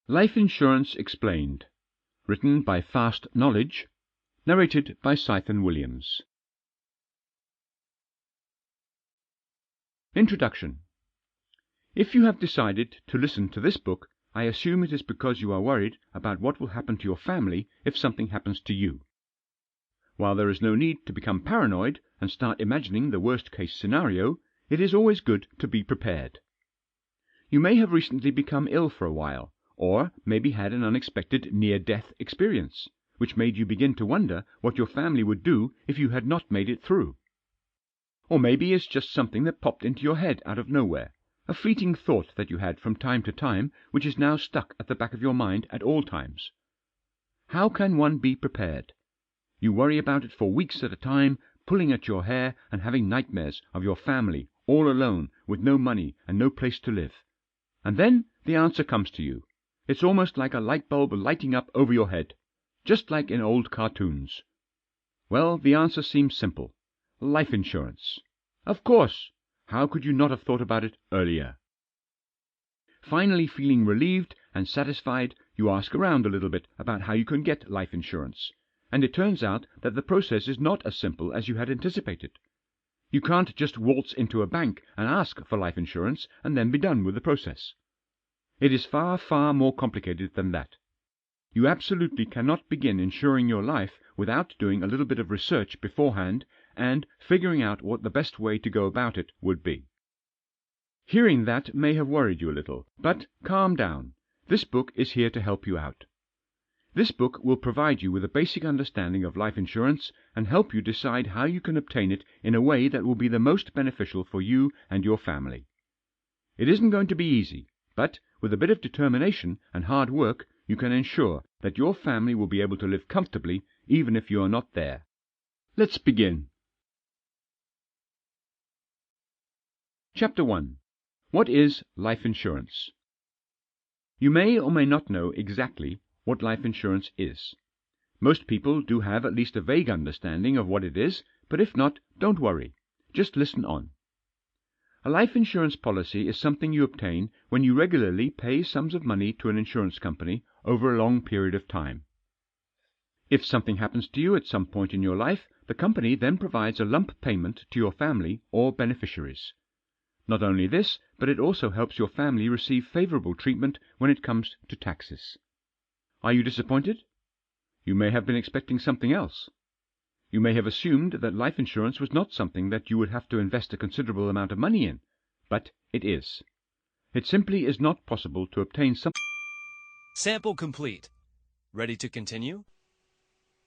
Life Insurance Explained. Written by Fastknowledge. Narrated by Willams. Introduction. If you have decided to listen to this book, I assume it is because you are worried about what will happen to your family if something happens to you. While there is no need to become paranoid and start imagining the worst-case scenario, it is always good to be prepared. You may have recently become ill for a while, or maybe had an unexpected near-death experience, which made you begin to wonder what your family would do if you had not made it through. Or maybe it's just something that popped into your head out of nowhere, a fleeting thought that you had from time to time which is now stuck at the back of your mind at all times. How can one be prepared? You worry about it for weeks at a time, pulling at your hair and having nightmares of your family all alone with no money and no place to live. And then the answer comes to you. It's almost like a light bulb lighting up over your head, just like in old cartoons. Well, the answer seems simple. Life insurance. Of course. How could you not have thought about it earlier? Finally feeling relieved and satisfied, you ask around a little bit about how you can get life insurance. And it turns out that the process is not as simple as you had anticipated. You can't just waltz into a bank and ask for life insurance and then be done with the process. It is far, far more complicated than that. You absolutely cannot begin insuring your life without doing a little bit of research beforehand and figuring out what the best way to go about it would be. Hearing that may have worried you a little, but calm down. This book is here to help you out. This book will provide you with a basic understanding of life insurance and help you decide how you can obtain it in a way that will be the most beneficial for you and your family. It isn't going to be easy, but with a bit of determination and hard work you can ensure that your family will be able to live comfortably even if you are not there. Let's begin. Chapter 1. What is life insurance? You may or may not know exactly what life insurance is. Most people do have at least a vague understanding of what it is, but if not, don't worry. Just listen on. A life insurance policy is something you obtain when you regularly pay sums of money to an insurance company over a long period of time. If something happens to you at some point in your life, the company then provides a lump payment to your family or beneficiaries. Not only this, but it also helps your family receive favorable treatment when it comes to taxes. Are you disappointed? You may have been expecting something else. You may have assumed that life insurance was not something that you would have to invest a considerable amount of money in, but it is. It simply is not possible to obtain some. Sample complete. Ready to continue?